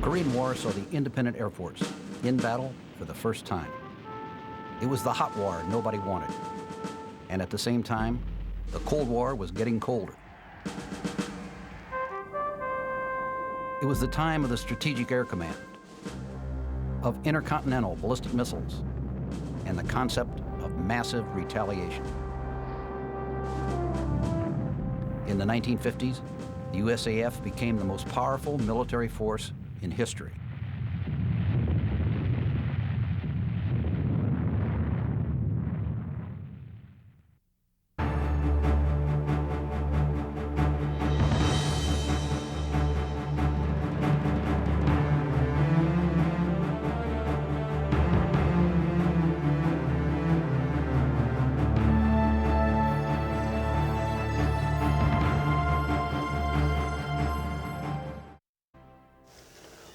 Korean War saw the independent Air Force in battle for the first time. It was the hot war nobody wanted. And at the same time, the Cold War was getting colder. It was the time of the Strategic Air Command, of intercontinental ballistic missiles, and the concept of massive retaliation. In the 1950s, the USAF became the most powerful military force in history.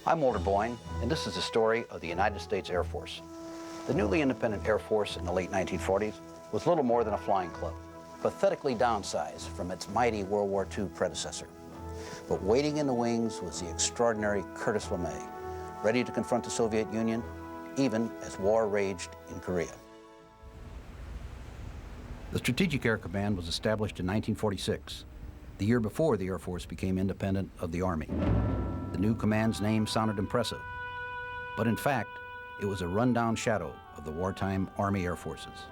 I'm Walter Boyne, and this is the story of the United States Air Force. The newly independent Air Force in the late 1940s was little more than a flying club, pathetically downsized from its mighty World War II predecessor. But waiting in the wings was the extraordinary Curtis LeMay, ready to confront the Soviet Union, even as war raged in Korea. The Strategic Air Command was established in 1946, the year before the Air Force became independent of the Army. The new command's name sounded impressive, but in fact, it was a rundown shadow of the wartime Army Air Forces.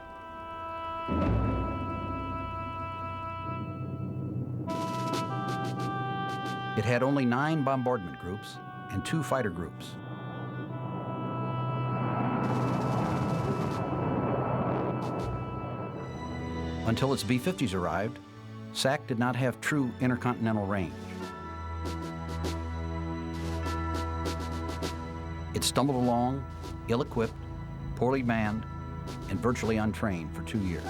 It had only 9 bombardment groups and 2 fighter groups. Until its B-50s arrived, SAC did not have true intercontinental range. It stumbled along, ill-equipped, poorly manned, and virtually untrained for 2 years.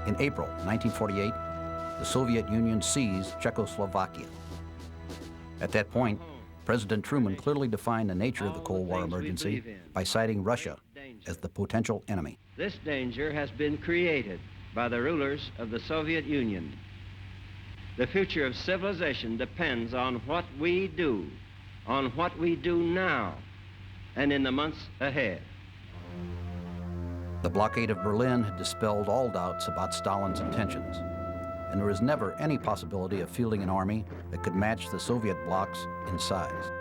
In April 1948, the Soviet Union seized Czechoslovakia. At that point, President Truman clearly defined the nature of the Cold War emergency by citing Russia as the potential enemy. This danger has been created by the rulers of the Soviet Union. The future of civilization depends on what we do now, and in the months ahead. The blockade of Berlin had dispelled all doubts about Stalin's intentions, and there was never any possibility of fielding an army that could match the Soviet blocs in size.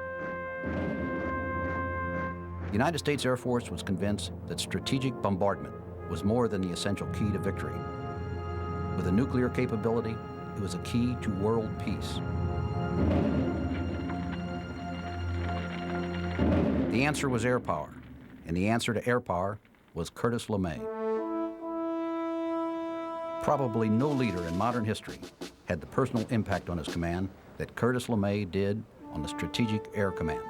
The United States Air Force was convinced that strategic bombardment was more than the essential key to victory. With a nuclear capability, it was a key to world peace. The answer was air power, and the answer to air power was Curtis LeMay. Probably no leader in modern history had the personal impact on his command that Curtis LeMay did on the Strategic Air Command.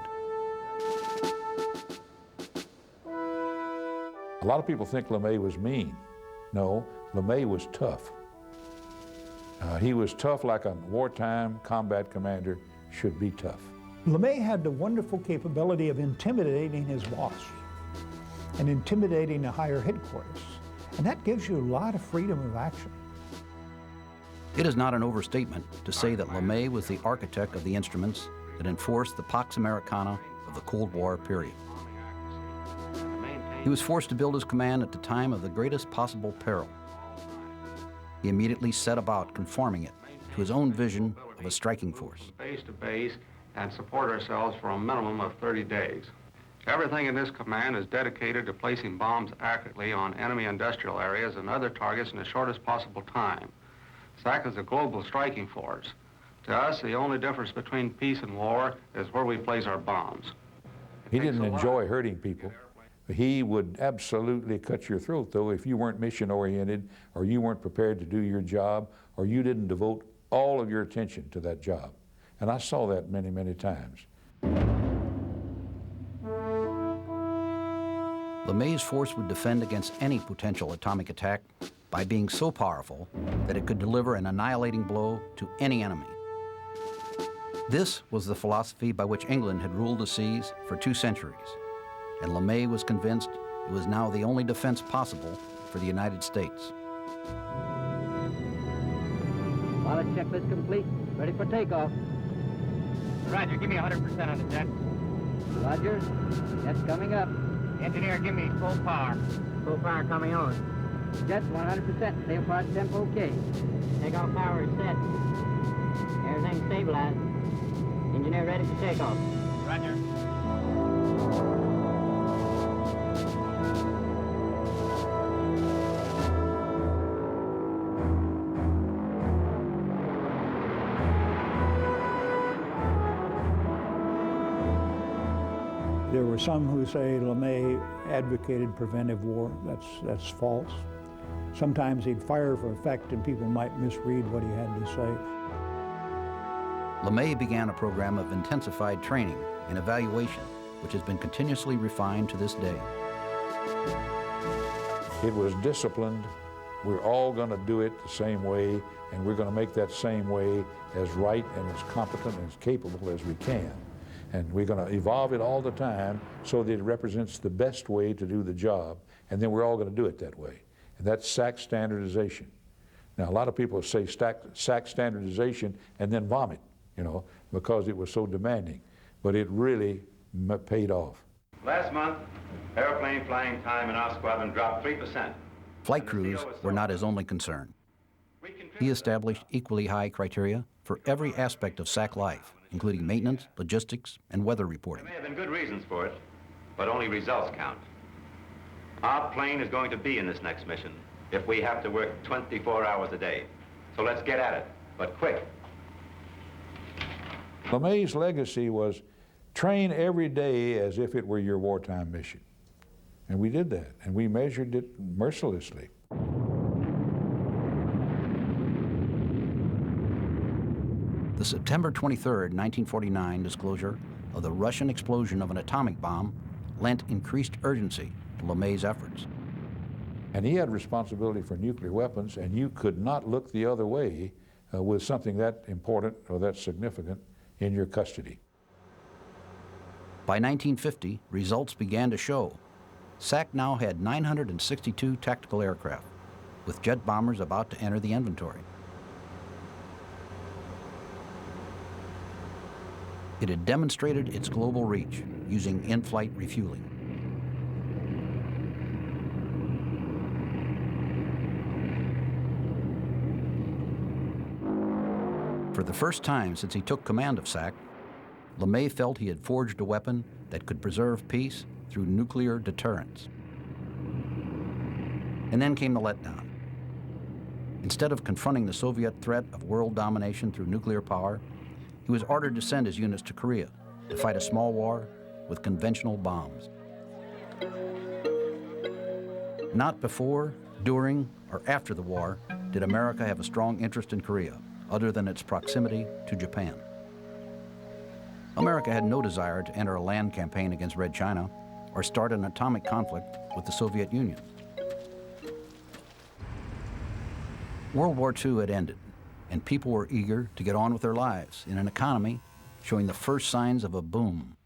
A lot of people think LeMay was mean. No, LeMay was tough. He was tough like a wartime combat commander should be tough. LeMay had the wonderful capability of intimidating his boss and intimidating the higher headquarters. And that gives you a lot of freedom of action. It is not an overstatement to say that LeMay was the architect of the instruments that enforced the Pax Americana of the Cold War period. He was forced to build his command at the time of the greatest possible peril. He immediately set about conforming it to his own vision of a striking force. Base to base and support ourselves for a minimum of 30 days. Everything in this command is dedicated to placing bombs accurately on enemy industrial areas and other targets in the shortest possible time. SAC is a global striking force. To us, the only difference between peace and war is where we place our bombs. He didn't enjoy hurting people. He would absolutely cut your throat, though, if you weren't mission-oriented, or you weren't prepared to do your job, or you didn't devote all of your attention to that job. And I saw that many, many times. LeMay's force would defend against any potential atomic attack by being so powerful that it could deliver an annihilating blow to any enemy. This was the philosophy by which England had ruled the seas for 2 centuries, and LeMay was convinced it was now the only defense possible for the United States. Pilot checklist complete. Ready for takeoff. Roger, give me 100% on the jet. Roger. Jet's coming up. Engineer, give me full power. Full power coming on. Jet's 100%. Sail pod temp okay. Takeoff power is set. Everything stabilized. Engineer ready for takeoff. Roger. There were some who say LeMay advocated preventive war. That's false. Sometimes he'd fire for effect and people might misread what he had to say. LeMay began a program of intensified training and evaluation, which has been continuously refined to this day. It was disciplined. We're all going to do it the same way, and we're going to make that same way as right and as competent and as capable as we can. And we're going to evolve it all the time so that it represents the best way to do the job, and then we're all going to do it that way. And that's SAC standardization. Now, a lot of people say SAC standardization and then vomit, you know, because it was so demanding. But it really paid off. Last month, airplane flying time in our squadron dropped 3%. Flight crews were not his only concern. He established equally high criteria for every aspect of SAC life, including maintenance, logistics, and weather reporting. There may have been good reasons for it, but only results count. Our plane is going to be in this next mission if we have to work 24 hours a day. So let's get at it, but quick. LeMay's legacy was train every day as if it were your wartime mission. And we did that, and we measured it mercilessly. The September 23, 1949 disclosure of the Russian explosion of an atomic bomb lent increased urgency to LeMay's efforts. And he had responsibility for nuclear weapons, and you could not look the other way with something that important or that significant in your custody. By 1950, results began to show. SAC now had 962 tactical aircraft, with jet bombers about to enter the inventory. It had demonstrated its global reach using in-flight refueling. For the first time since he took command of SAC, LeMay felt he had forged a weapon that could preserve peace through nuclear deterrence. And then came the letdown. Instead of confronting the Soviet threat of world domination through nuclear power, he was ordered to send his units to Korea to fight a small war with conventional bombs. Not before, during, or after the war did America have a strong interest in Korea, other than its proximity to Japan. America had no desire to enter a land campaign against Red China or start an atomic conflict with the Soviet Union. World War II had ended, and people were eager to get on with their lives in an economy showing the first signs of a boom.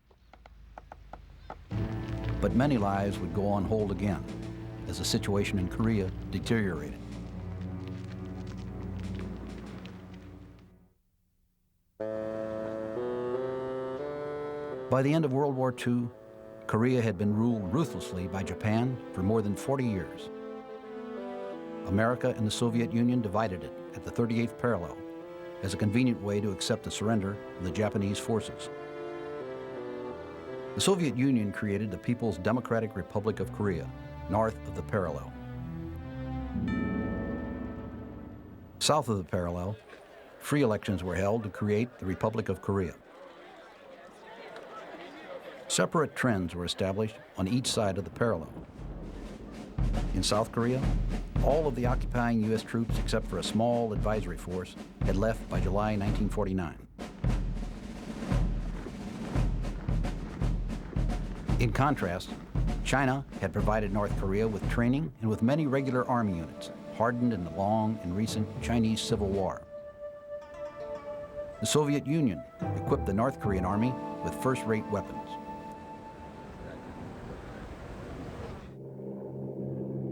But many lives would go on hold again as the situation in Korea deteriorated. By the end of World War II, Korea had been ruled ruthlessly by Japan for more than 40 years. America and the Soviet Union divided it at the 38th parallel as a convenient way to accept the surrender of the Japanese forces. The Soviet Union created the People's Democratic Republic of Korea, north of the parallel. South of the parallel, free elections were held to create the Republic of Korea. Separate trends were established on each side of the parallel. In South Korea, all of the occupying U.S. troops, except for a small advisory force, had left by July 1949. In contrast, China had provided North Korea with training and with many regular army units, hardened in the long and recent Chinese Civil War. The Soviet Union equipped the North Korean army with first-rate weapons.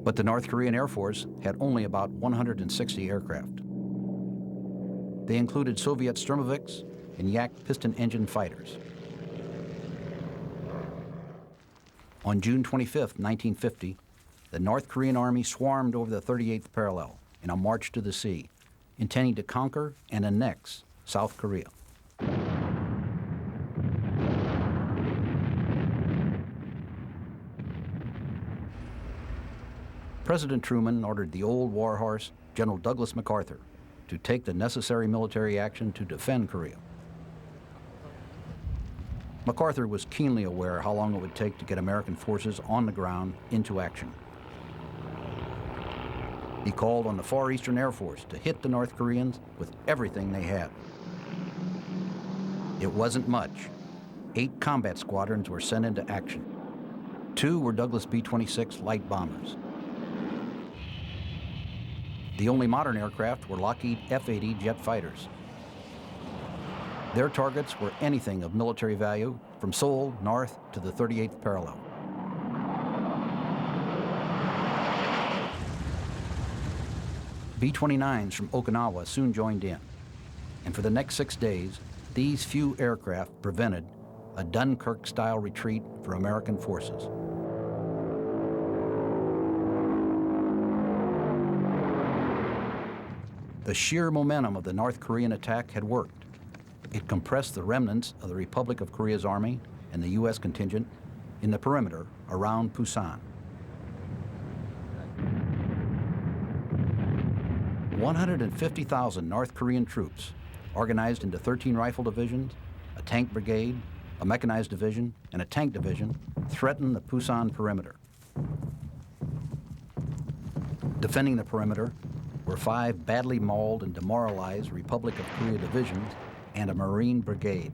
But the North Korean Air Force had only about 160 aircraft. They included Soviet Sturmovix and Yak piston-engine fighters. On June 25, 1950, the North Korean Army swarmed over the 38th parallel in a march to the sea, intending to conquer and annex South Korea. President Truman ordered the old warhorse, General Douglas MacArthur, to take the necessary military action to defend Korea. MacArthur was keenly aware how long it would take to get American forces on the ground into action. He called on the Far Eastern Air Force to hit the North Koreans with everything they had. It wasn't much. 8 combat squadrons were sent into action. 2 were Douglas B-26 light bombers. The only modern aircraft were Lockheed F-80 jet fighters. Their targets were anything of military value from Seoul north to the 38th parallel. B-29s from Okinawa soon joined in, and for the next 6 days, these few aircraft prevented a Dunkirk-style retreat for American forces. The sheer momentum of the North Korean attack had worked. It compressed the remnants of the Republic of Korea's army and the U.S. contingent in the perimeter around Busan. 150,000 North Korean troops, organized into 13 rifle divisions, a tank brigade, a mechanized division, and a tank division, threatened the Busan perimeter. Defending the perimeter were 5 badly mauled and demoralized Republic of Korea divisions and a Marine brigade.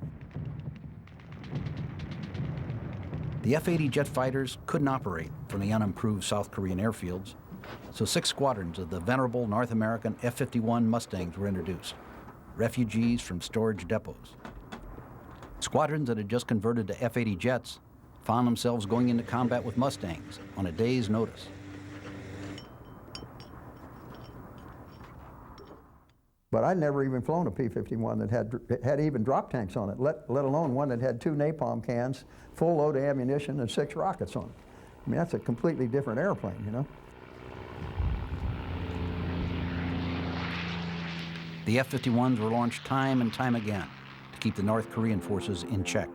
The F-80 jet fighters couldn't operate from the unimproved South Korean airfields, so 6 squadrons of the venerable North American F-51 Mustangs were introduced, refugees from storage depots. Squadrons that had just converted to F-80 jets found themselves going into combat with Mustangs on a day's notice. But I'd never even flown a P-51 that had even drop tanks on it, let alone one that had 2 napalm cans, full load of ammunition, and 6 rockets on it. I mean, that's a completely different airplane, you know? The F-51s were launched time and time again to keep the North Korean forces in check.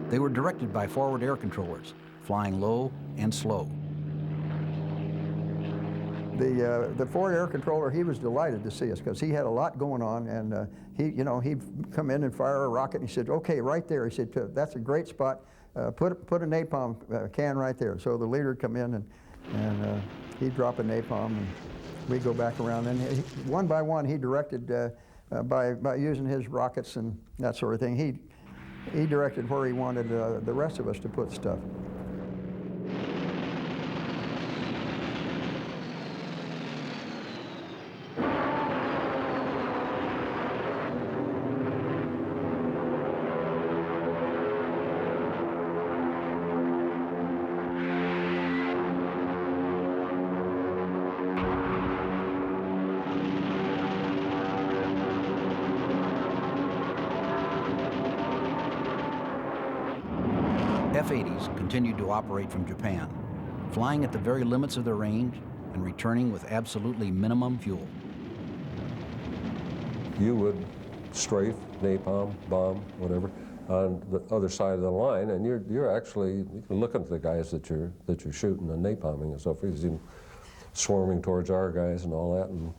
They were directed by forward air controllers, flying low and slow. The forward air controller, he was delighted to see us because he had a lot going on, and he'd come in and fire a rocket, and he said, "Okay, right there." He said, "That's a great spot. Put a napalm can right there." So the leader would come in and he'd drop a napalm, and we'd go back around. And one by one, he directed by using his rockets and that sort of thing. He directed where he wanted the rest of us to put stuff. F-80s continued to operate from Japan, flying at the very limits of their range and returning with absolutely minimum fuel. You would strafe, napalm, bomb, whatever, on the other side of the line, and you're actually, you can look at the guys that you're shooting and napalming and so forth. You see them swarming towards our guys and all that, and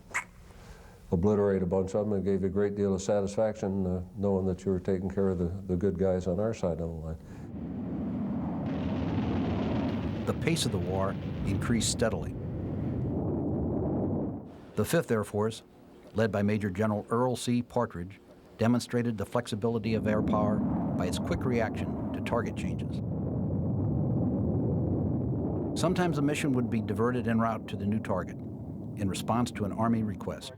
obliterate a bunch of them. It gave you a great deal of satisfaction knowing that you were taking care of the good guys on our side of the line. The pace of the war increased steadily. The 5th Air Force, led by Major General Earl C. Partridge, demonstrated the flexibility of air power by its quick reaction to target changes. Sometimes a mission would be diverted en route to the new target in response to an Army request.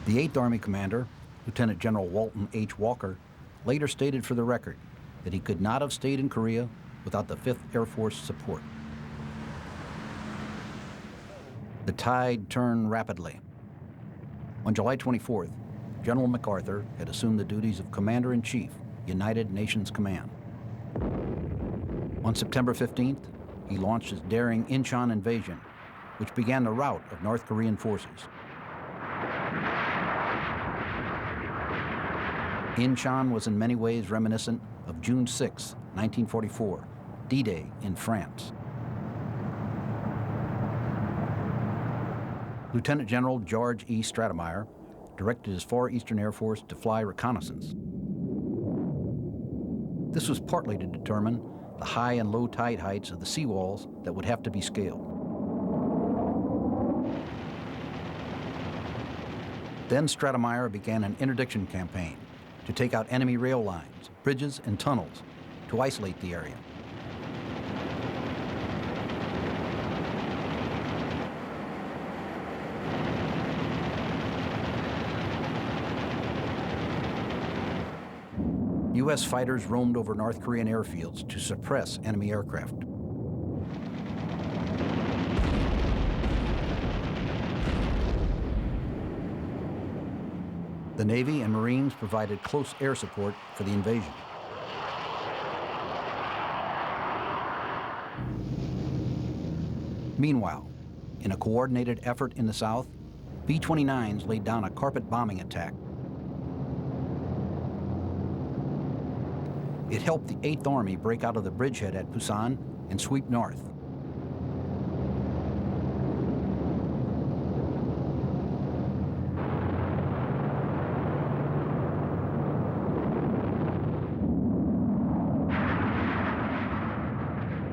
The 8th Army commander, Lieutenant General Walton H. Walker, later stated for the record that he could not have stayed in Korea without the 5th Air Force support. The tide turned rapidly. On July 24th, General MacArthur had assumed the duties of Commander-in-Chief, United Nations Command. On September 15th, he launched his daring Incheon invasion, which began the rout of North Korean forces. Incheon was in many ways reminiscent of June 6, 1944, D-Day in France. Lieutenant General George E. Stratemeyer directed his Far Eastern Air Force to fly reconnaissance. This was partly to determine the high and low tide heights of the seawalls that would have to be scaled. Then Stratemeyer began an interdiction campaign to take out enemy rail lines, bridges, and tunnels to isolate the area. U.S. fighters roamed over North Korean airfields to suppress enemy aircraft. The Navy and Marines provided close air support for the invasion. Meanwhile, in a coordinated effort in the South, B-29s laid down a carpet bombing attack. It helped the 8th Army break out of the bridgehead at Busan and sweep north.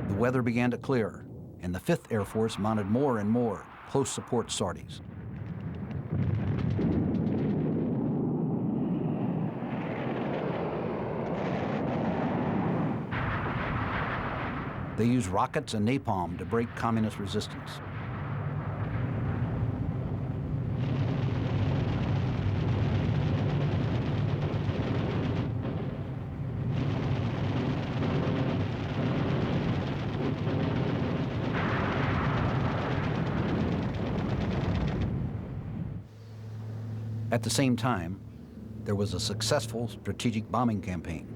The weather began to clear, and the 5th Air Force mounted more and more close support sorties. They used rockets and napalm to break communist resistance. At the same time, there was a successful strategic bombing campaign.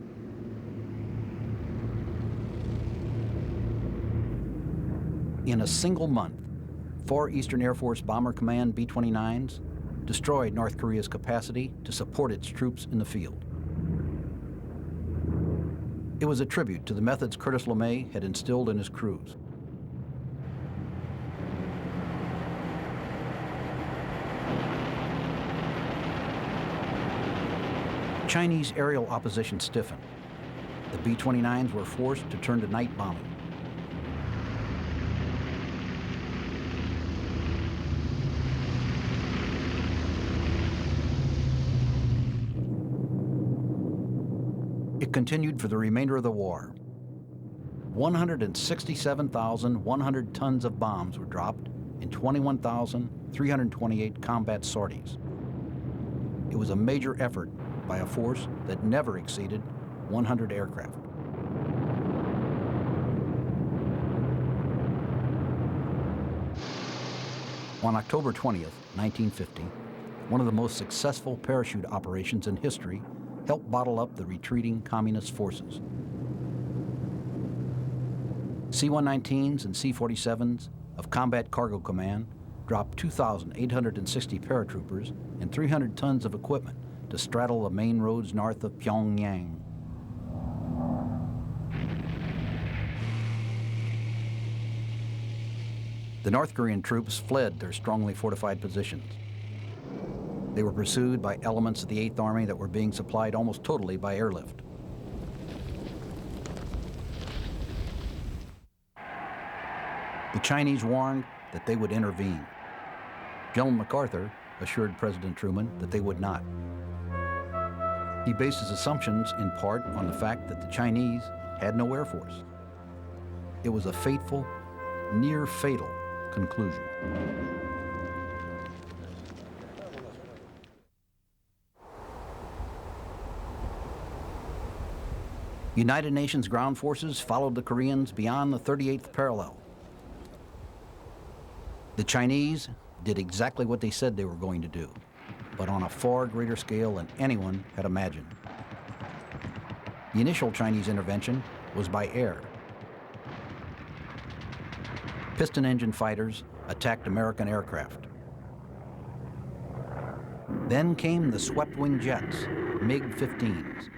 In a single month, Far Eastern Air Force Bomber Command B-29s destroyed North Korea's capacity to support its troops in the field. It was a tribute to the methods Curtis LeMay had instilled in his crews. Chinese aerial opposition stiffened. The B-29s were forced to turn to night bombing. It continued for the remainder of the war. 167,100 tons of bombs were dropped in 21,328 combat sorties. It was a major effort by a force that never exceeded 100 aircraft. On October 20th, 1950, one of the most successful parachute operations in history helped bottle up the retreating communist forces. C-119s and C-47s of Combat Cargo Command dropped 2,860 paratroopers and 300 tons of equipment to straddle the main roads north of Pyongyang. The North Korean troops fled their strongly fortified positions. They were pursued by elements of the 8th Army that were being supplied almost totally by airlift. The Chinese warned that they would intervene. General MacArthur assured President Truman that they would not. He based his assumptions in part on the fact that the Chinese had no air force. It was a fateful, near fatal conclusion. United Nations ground forces followed the Koreans beyond the 38th parallel. The Chinese did exactly what they said they were going to do, but on a far greater scale than anyone had imagined. The initial Chinese intervention was by air. Piston engine fighters attacked American aircraft. Then came the swept-wing jets, MiG-15s.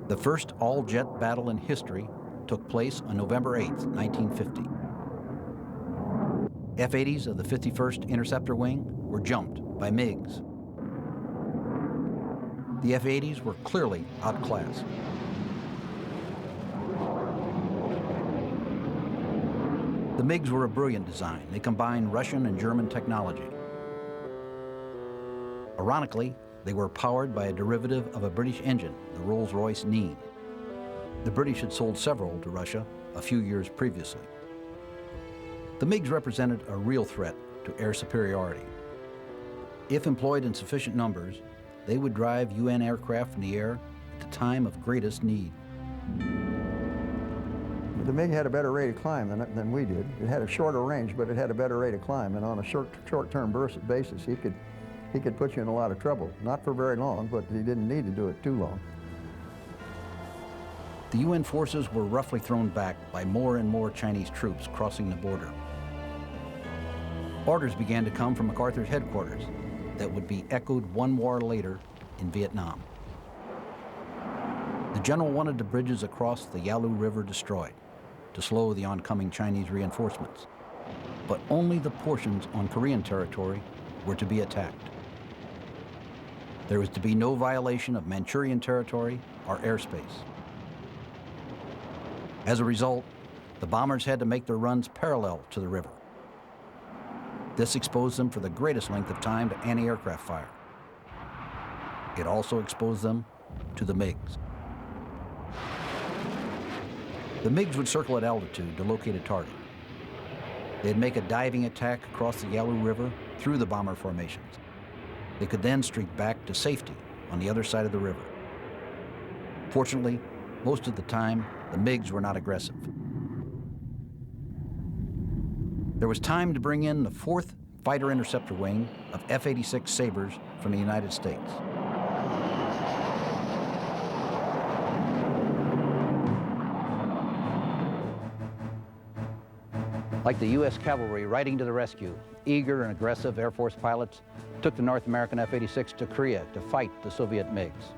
The first all-jet battle in history took place on November 8, 1950. F-80s of the 51st Interceptor Wing were jumped by MiGs. The F-80s were clearly outclassed. The MiGs were a brilliant design. They combined Russian and German technology. Ironically, they were powered by a derivative of a British engine, the Rolls-Royce Nene. The British had sold several to Russia a few years previously. The MiGs represented a real threat to air superiority. If employed in sufficient numbers, they would drive UN aircraft from the air at the time of greatest need. The MiG had a better rate of climb than we did. It had a shorter range, but it had a better rate of climb, and on a short-term basis, he could put you in a lot of trouble. Not for very long, but he didn't need to do it too long. The UN forces were roughly thrown back by more and more Chinese troops crossing the border. Orders began to come from MacArthur's headquarters that would be echoed one war later in Vietnam. The general wanted the bridges across the Yalu River destroyed to slow the oncoming Chinese reinforcements, but only the portions on Korean territory were to be attacked. There was to be no violation of Manchurian territory or airspace. As a result, the bombers had to make their runs parallel to the river. This exposed them for the greatest length of time to anti-aircraft fire. It also exposed them to the MiGs. The MiGs would circle at altitude to locate a target. They'd make a diving attack across the Yalu River through the bomber formations. They could then streak back to safety on the other side of the river. Fortunately, most of the time, the MiGs were not aggressive. There was time to bring in the 4th Fighter Interceptor Wing of F-86 Sabres from the United States. Like the U.S. cavalry riding to the rescue, eager and aggressive Air Force pilots took the North American F-86 to Korea to fight the Soviet MiGs.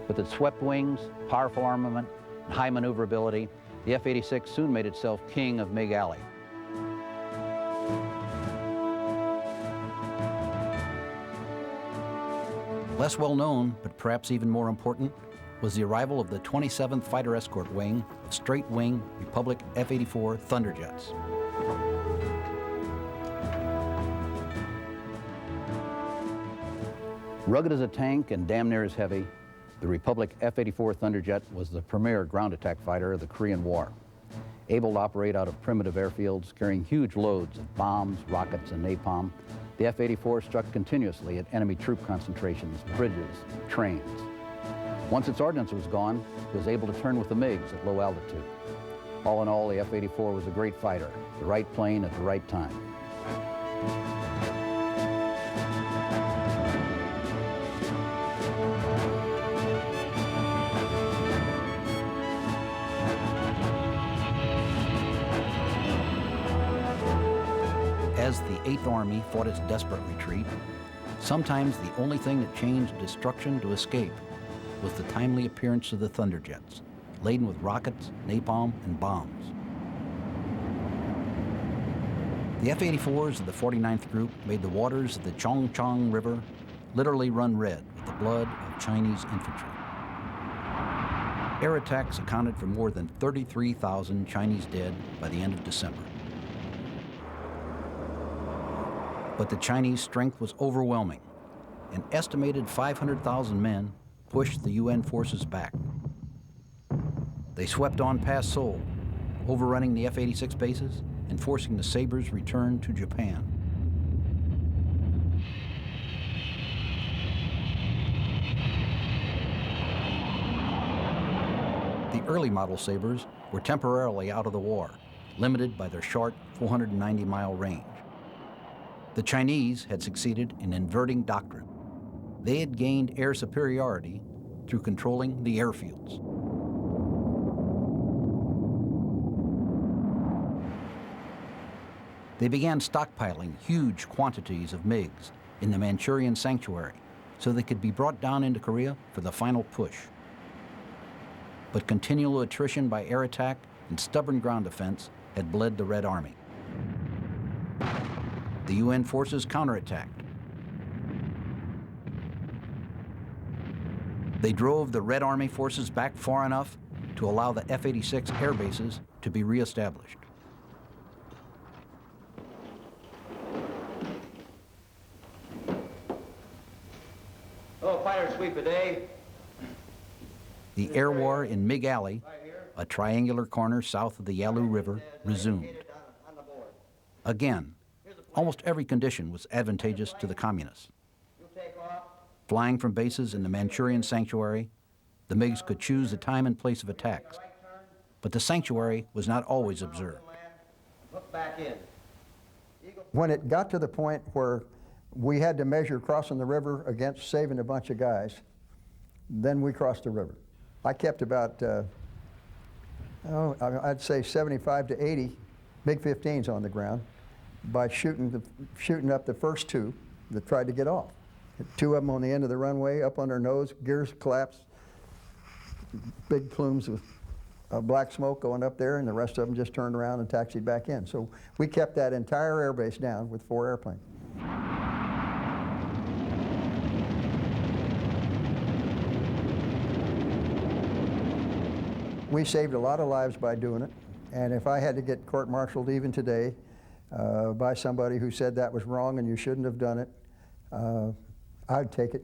With its swept wings, powerful armament, and high maneuverability, the F-86 soon made itself king of MiG Alley. Less well known, but perhaps even more important, was the arrival of the 27th Fighter Escort Wing of straight-wing Republic F-84 Thunderjets. Rugged as a tank and damn near as heavy, the Republic F-84 Thunderjet was the premier ground attack fighter of the Korean War. Able to operate out of primitive airfields carrying huge loads of bombs, rockets, and napalm, the F-84 struck continuously at enemy troop concentrations, bridges, trains. Once its ordnance was gone, it was able to turn with the MiGs at low altitude. All in all, the F-84 was a great fighter, the right plane at the right time. As the 8th Army fought its desperate retreat, sometimes the only thing that changed destruction to escape was the timely appearance of the Thunderjets, laden with rockets, napalm, and bombs. The F-84s of the 49th Group made the waters of the Chongchong River literally run red with the blood of Chinese infantry. Air attacks accounted for more than 33,000 Chinese dead by the end of December. But the Chinese strength was overwhelming. An estimated 500,000 men pushed the UN forces back. They swept on past Seoul, overrunning the F-86 bases and forcing the Sabres' return to Japan. The early model Sabres were temporarily out of the war, limited by their short 490-mile range. The Chinese had succeeded in inverting doctrine. They had gained air superiority through controlling the airfields. They began stockpiling huge quantities of MiGs in the Manchurian sanctuary so they could be brought down into Korea for the final push. But continual attrition by air attack and stubborn ground defense had bled the Red Army. The UN forces counterattacked. They drove the Red Army forces back far enough to allow the F-86 air bases to be reestablished. Oh, fighter sweep a day. The air war in MiG Alley, a triangular corner south of the Yalu River, resumed. Again, almost every condition was advantageous to the communists. Flying from bases in the Manchurian sanctuary, the MiGs could choose the time and place of attacks, but the sanctuary was not always observed. When it got to the point where we had to measure crossing the river against saving a bunch of guys, then we crossed the river. I kept about, I'd say 75 to 80 MiG-15s on the ground by shooting up the first two that tried to get off. Two of them on the end of the runway, up on their nose, gears collapsed, big plumes of black smoke going up there, and the rest of them just turned around and taxied back in. So we kept that entire airbase down with 4 airplanes. We saved a lot of lives by doing it, and if I had to get court-martialed even today by somebody who said that was wrong and you shouldn't have done it, I'd take it.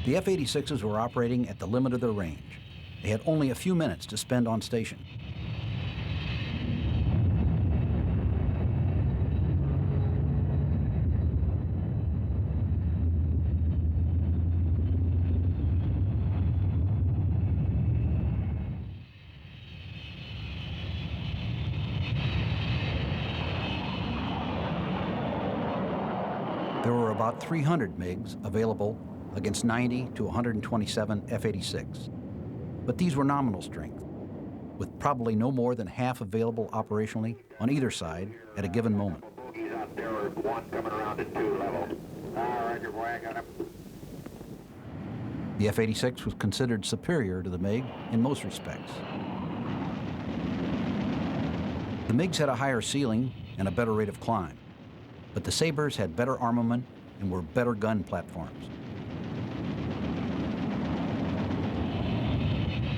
The F-86s were operating at the limit of their range. They had only a few minutes to spend on station. There were about 300 MiGs available against 90 to 127 F-86. But these were nominal strength, with probably no more than half available operationally on either side at a given moment. The F-86 was considered superior to the MiG in most respects. The MiGs had a higher ceiling and a better rate of climb, but the Sabres had better armament and were better gun platforms.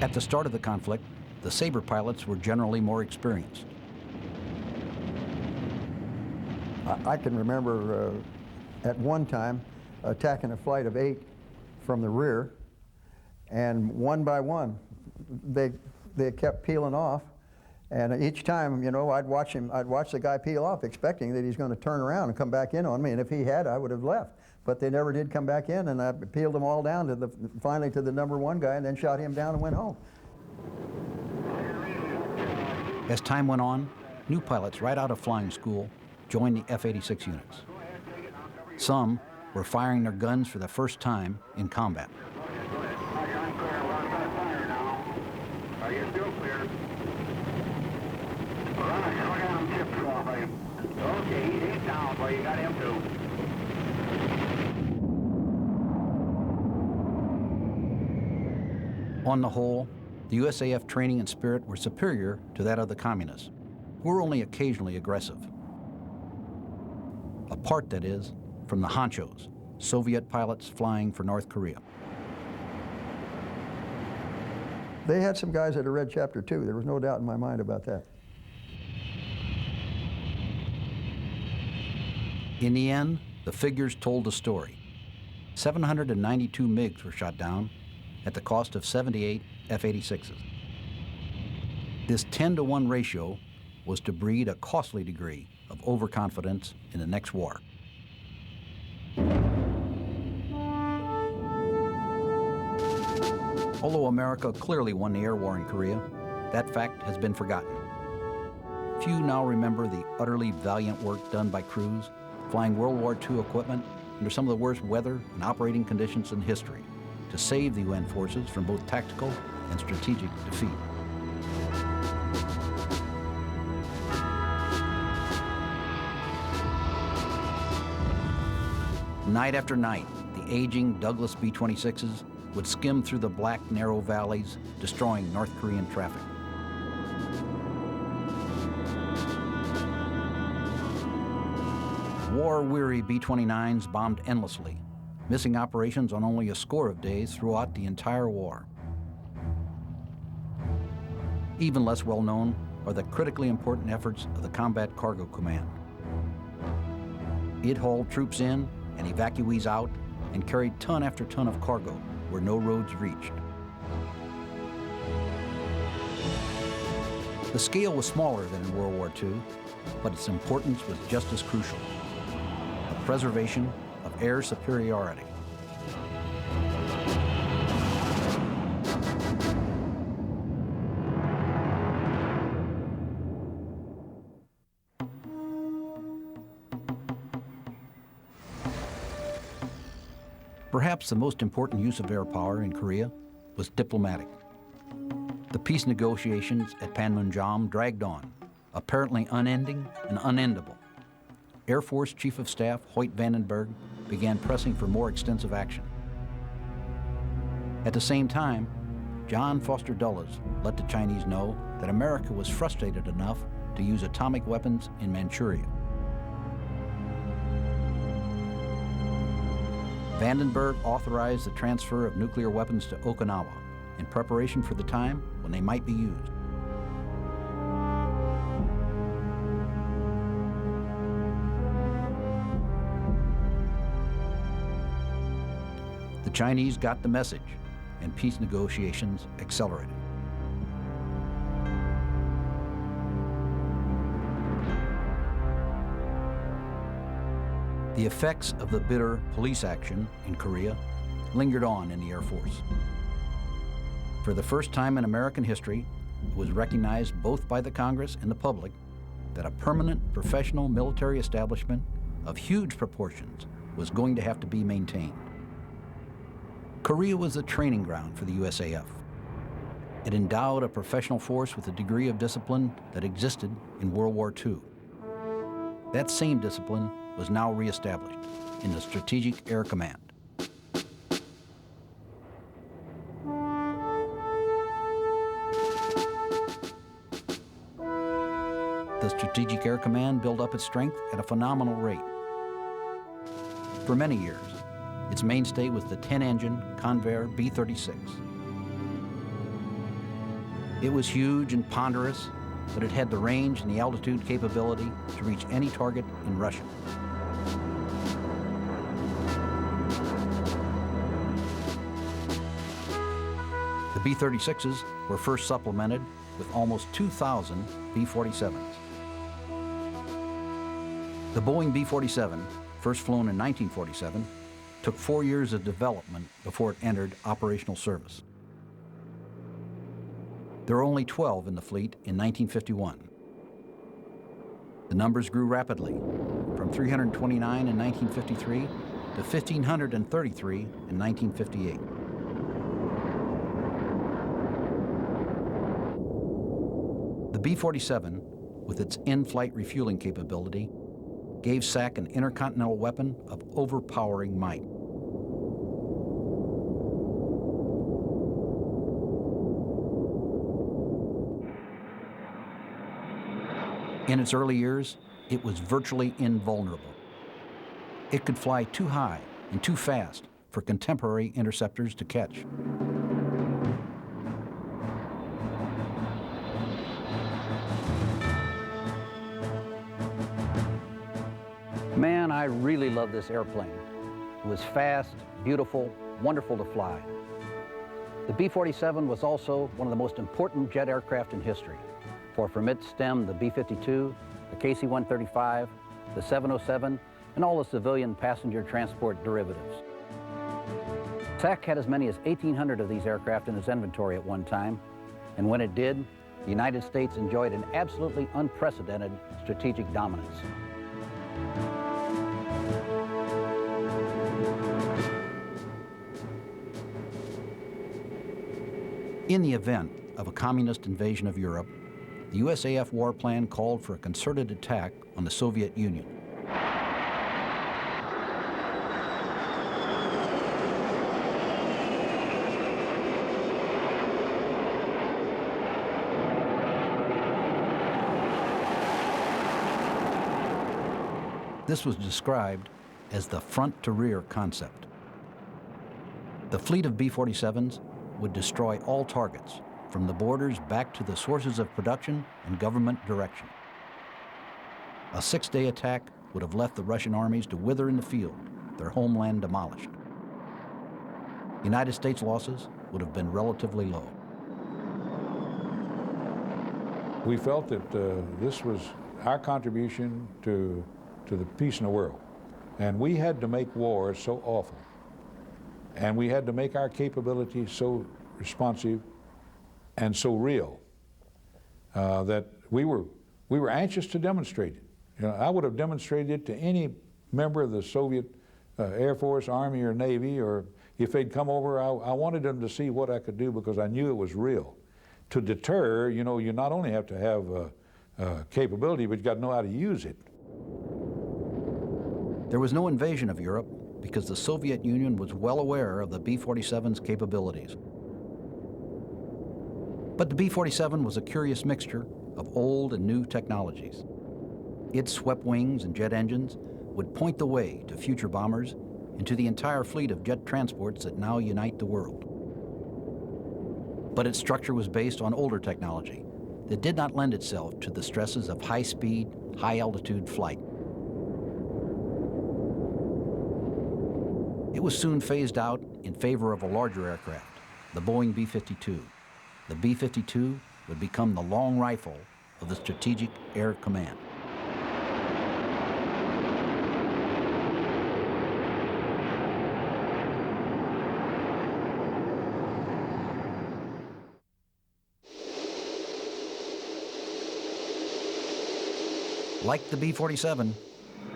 At the start of the conflict, the Sabre pilots were generally more experienced. I can remember at one time attacking a flight of 8 from the rear, and one by one they kept peeling off, and each time, you know, I'd watch the guy peel off expecting that he's going to turn around and come back in on me, and if he had, I would have left. But they never did come back in, and I peeled them all down to finally to the number 1 guy, and then shot him down and went home. As time went on, new pilots right out of flying school joined the F-86 units. Some were firing their guns for the first time in combat. Are you still clear? Okay, he's down, boy. You got him too. On the whole, the USAF training and spirit were superior to that of the communists, who were only occasionally aggressive. Apart, that is, from the honchos, Soviet pilots flying for North Korea. They had some guys that had read Chapter 2. There was no doubt in my mind about that. In the end, the figures told the story. 792 MiGs were shot down at the cost of 78 F-86s. This 10-to-1 ratio was to breed a costly degree of overconfidence in the next war. Although America clearly won the air war in Korea, that fact has been forgotten. Few now remember the utterly valiant work done by crews flying World War II equipment under some of the worst weather and operating conditions in history to save the UN forces from both tactical and strategic defeat. Night after night, the aging Douglas B-26s would skim through the black, narrow valleys, destroying North Korean traffic. War-weary B-29s bombed endlessly, missing operations on only a score of days throughout the entire war. Even less well known are the critically important efforts of the Combat Cargo Command. It hauled troops in and evacuees out and carried ton after ton of cargo where no roads reached. The scale was smaller than in World War II, but its importance was just as crucial: the preservation of air superiority. Perhaps the most important use of air power in Korea was diplomatic. The peace negotiations at Panmunjom dragged on, apparently unending and unendable. Air Force Chief of Staff Hoyt Vandenberg began pressing for more extensive action. At the same time, John Foster Dulles let the Chinese know that America was frustrated enough to use atomic weapons in Manchuria. Vandenberg authorized the transfer of nuclear weapons to Okinawa in preparation for the time when they might be used. The Chinese got the message, and peace negotiations accelerated. The effects of the bitter police action in Korea lingered on in the Air Force. For the first time in American history, it was recognized both by the Congress and the public that a permanent professional military establishment of huge proportions was going to have to be maintained. Korea was the training ground for the USAF. It endowed a professional force with a degree of discipline that existed in World War II. That same discipline was now reestablished in the Strategic Air Command. The Strategic Air Command built up its strength at a phenomenal rate. For many years, its mainstay was the 10-engine Convair B-36. It was huge and ponderous, but it had the range and the altitude capability to reach any target in Russia. The B-36s were first supplemented with almost 2,000 B-47s. The Boeing B-47, first flown in 1947, took 4 years of development before it entered operational service. There were only 12 in the fleet in 1951. The numbers grew rapidly, from 329 in 1953 to 1,533 in 1958. The B-47, with its in-flight refueling capability, gave SAC an intercontinental weapon of overpowering might. In its early years, it was virtually invulnerable. It could fly too high and too fast for contemporary interceptors to catch. Man, I really love this airplane. It was fast, beautiful, wonderful to fly. The B-47 was also one of the most important jet aircraft in history, for from it stemmed the B-52, the KC-135, the 707, and all the civilian passenger transport derivatives. SAC had as many as 1,800 of these aircraft in its inventory at one time, and when it did, the United States enjoyed an absolutely unprecedented strategic dominance. In the event of a communist invasion of Europe, the USAF war plan called for a concerted attack on the Soviet Union. This was described as the front-to-rear concept. The fleet of B-47s would destroy all targets, from the borders back to the sources of production and government direction. A 6-day attack would have left the Russian armies to wither in the field, their homeland demolished. United States losses would have been relatively low. We felt that this was our contribution to the peace in the world. And we had to make war so awful. And we had to make our capability so responsive and so real that we were anxious to demonstrate it. You know, I would have demonstrated it to any member of the Soviet Air Force, Army, or Navy, or if they'd come over, I wanted them to see what I could do because I knew it was real. To deter, you know, you not only have to have capability, but you got to know how to use it. There was no invasion of Europe because the Soviet Union was well aware of the B-47's capabilities. But the B-47 was a curious mixture of old and new technologies. Its swept wings and jet engines would point the way to future bombers and to the entire fleet of jet transports that now unite the world. But its structure was based on older technology that did not lend itself to the stresses of high-speed, high-altitude flight. It was soon phased out in favor of a larger aircraft, the Boeing B-52. The B-52 would become the long rifle of the Strategic Air Command. Like the B-47,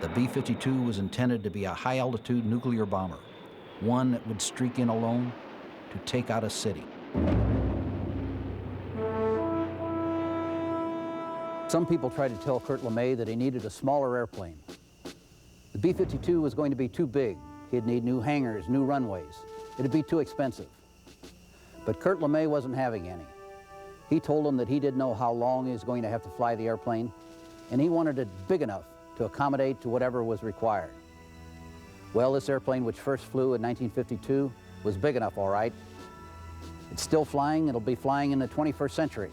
the B-52 was intended to be a high-altitude nuclear bomber, one that would streak in alone to take out a city. Some people tried to tell Kurt LeMay that he needed a smaller airplane. The B-52 was going to be too big. He'd need new hangars, new runways. It'd be too expensive. But Kurt LeMay wasn't having any. He told them that he didn't know how long he was going to have to fly the airplane, and he wanted it big enough to accommodate to whatever was required. Well, this airplane, which first flew in 1952, was big enough, all right. It's still flying. It'll be flying in the 21st century.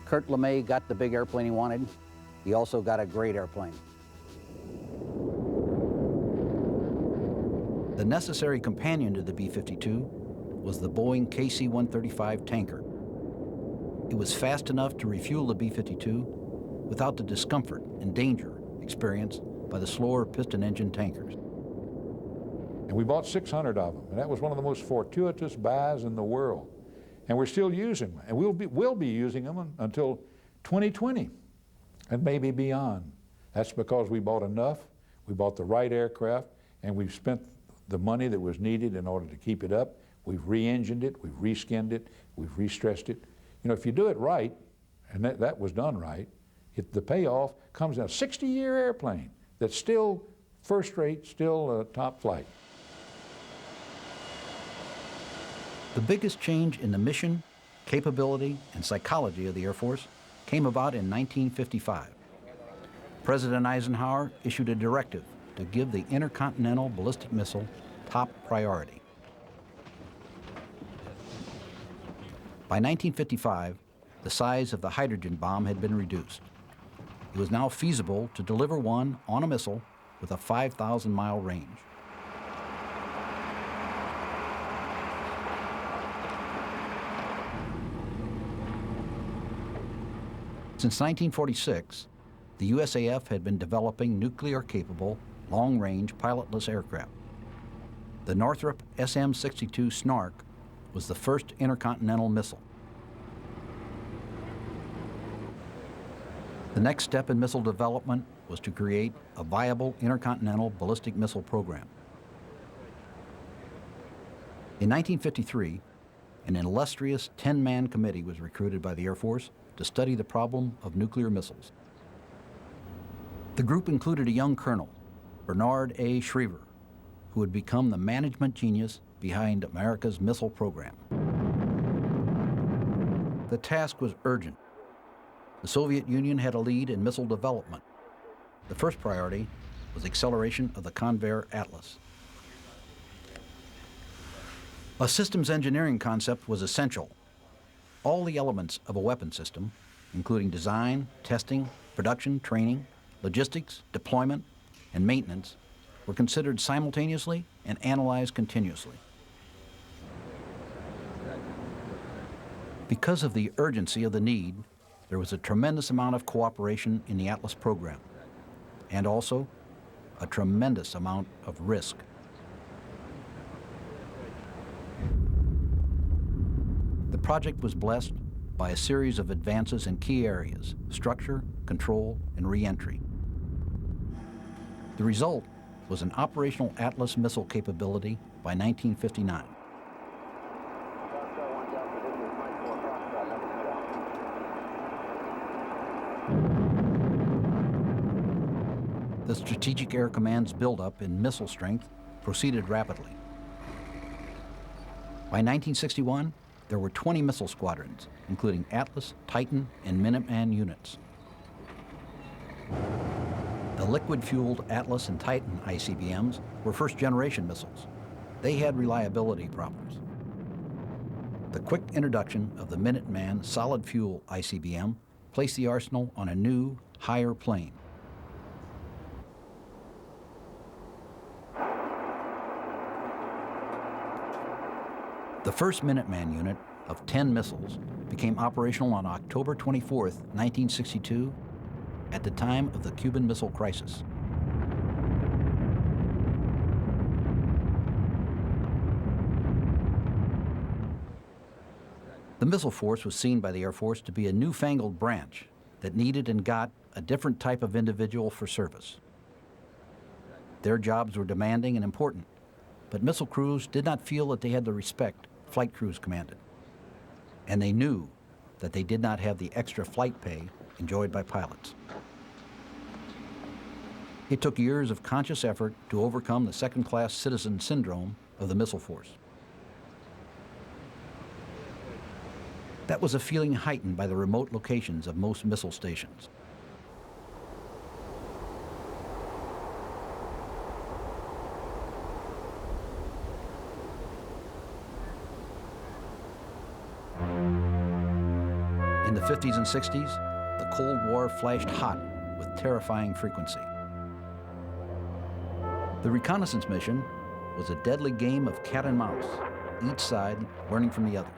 Kurt LeMay got the big airplane he wanted. He also got a great airplane. The necessary companion to the B-52 was the Boeing KC-135 tanker. It was fast enough to refuel the B-52 without the discomfort and danger experienced by the slower piston engine tankers. And we bought 600 of them, and that was one of the most fortuitous buys in the world. And we're still using them, and we'll be using them until 2020, and maybe beyond. That's because we bought enough, we bought the right aircraft, and we've spent the money that was needed in order to keep it up. We've re-engined it, we've re-skinned it, we've re-stressed it. You know, if you do it right, and that was done right, the payoff comes in a 60-year airplane that's still first rate, still top flight. The biggest change in the mission, capability, and psychology of the Air Force came about in 1955. President Eisenhower issued a directive to give the intercontinental ballistic missile top priority. By 1955, the size of the hydrogen bomb had been reduced. It was now feasible to deliver one on a missile with a 5,000-mile range. Since 1946, the USAF had been developing nuclear-capable, long-range pilotless aircraft. The Northrop SM-62 Snark was the first intercontinental missile. The next step in missile development was to create a viable intercontinental ballistic missile program. In 1953, an illustrious 10-man committee was recruited by the Air Force to study the problem of nuclear missiles. The group included a young colonel, Bernard A. Schriever, who would become the management genius behind America's missile program. The task was urgent. The Soviet Union had a lead in missile development. The first priority was acceleration of the Convair Atlas. A systems engineering concept was essential. All the elements of a weapon system, including design, testing, production, training, logistics, deployment, and maintenance, were considered simultaneously and analyzed continuously. Because of the urgency of the need, there was a tremendous amount of cooperation in the Atlas program, and also a tremendous amount of risk. The project was blessed by a series of advances in key areas: structure, control, and re-entry. The result was an operational Atlas missile capability by 1959. The Strategic Air Command's buildup in missile strength proceeded rapidly. By 1961, there were 20 missile squadrons, including Atlas, Titan, and Minuteman units. The liquid-fueled Atlas and Titan ICBMs were first-generation missiles. They had reliability problems. The quick introduction of the Minuteman solid-fuel ICBM placed the arsenal on a new, higher plane. The first Minuteman unit of 10 missiles became operational on October 24, 1962, at the time of the Cuban Missile Crisis. The missile force was seen by the Air Force to be a newfangled branch that needed and got a different type of individual for service. Their jobs were demanding and important, but missile crews did not feel that they had the respect flight crews commanded, and they knew that they did not have the extra flight pay enjoyed by pilots. It took years of conscious effort to overcome the second-class citizen syndrome of the missile force. That was a feeling heightened by the remote locations of most missile stations. In the 50s and 60s, the Cold War flashed hot with terrifying frequency. The reconnaissance mission was a deadly game of cat and mouse, each side learning from the other.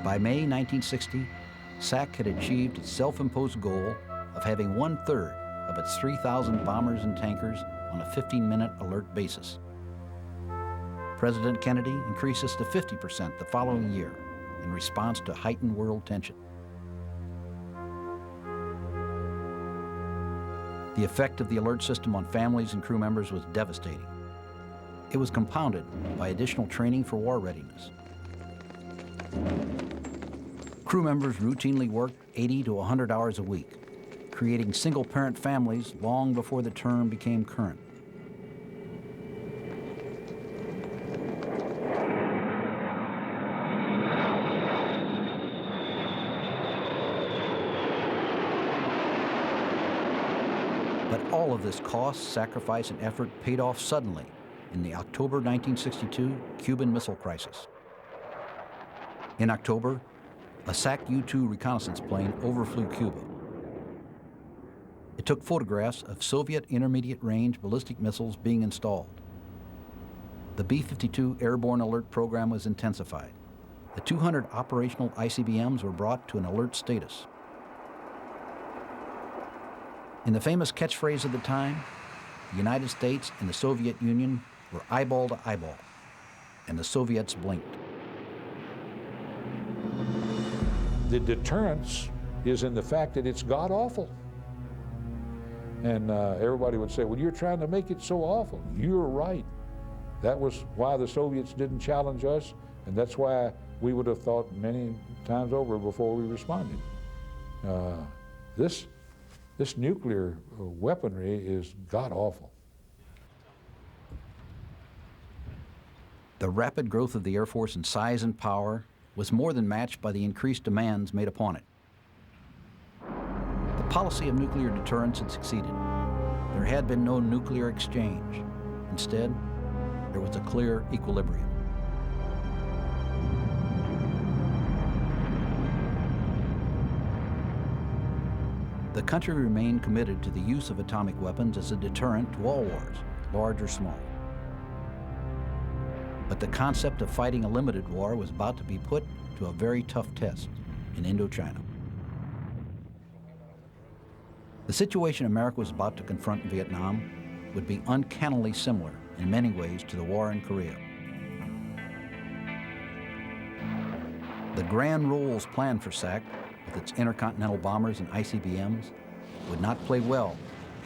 By May 1960, SAC had achieved its self-imposed goal of having 1/3 of its 3,000 bombers and tankers on a 15-minute alert basis. President Kennedy increased this to 50% the following year in response to heightened world tension. The effect of the alert system on families and crew members was devastating. It was compounded by additional training for war readiness. Crew members routinely worked 80 to 100 hours a week, creating single-parent families long before the term became current. But all of this cost, sacrifice, and effort paid off suddenly in the October 1962 Cuban Missile Crisis. In October, a SAC U-2 reconnaissance plane overflew Cuba. It took photographs of Soviet intermediate-range ballistic missiles being installed. The B-52 airborne alert program was intensified. the 200 operational ICBMs were brought to an alert status. In the famous catchphrase of the time, the United States and the Soviet Union were eyeball to eyeball, and the Soviets blinked. The deterrence is in the fact that it's god-awful. And everybody would say, well, you're trying to make it so awful. You're right. That was why the Soviets didn't challenge us, and that's why we would have thought many times over before we responded. This nuclear weaponry is god-awful. The rapid growth of the Air Force in size and power was more than matched by the increased demands made upon it. The policy of nuclear deterrence had succeeded. There had been no nuclear exchange. Instead, there was a clear equilibrium. The country remained committed to the use of atomic weapons as a deterrent to all wars, large or small. But the concept of fighting a limited war was about to be put to a very tough test in Indochina. The situation America was about to confront in Vietnam would be uncannily similar in many ways to the war in Korea. The grand roles planned for SAC, with its intercontinental bombers and ICBMs, would not play well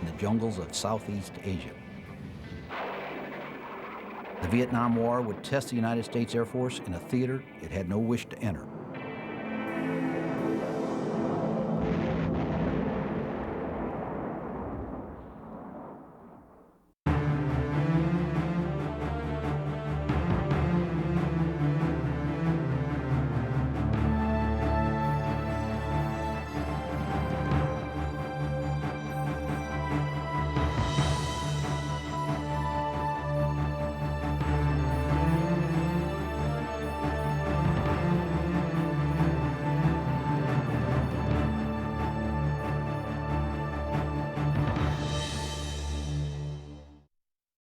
in the jungles of Southeast Asia. The Vietnam War would test the United States Air Force in a theater it had no wish to enter.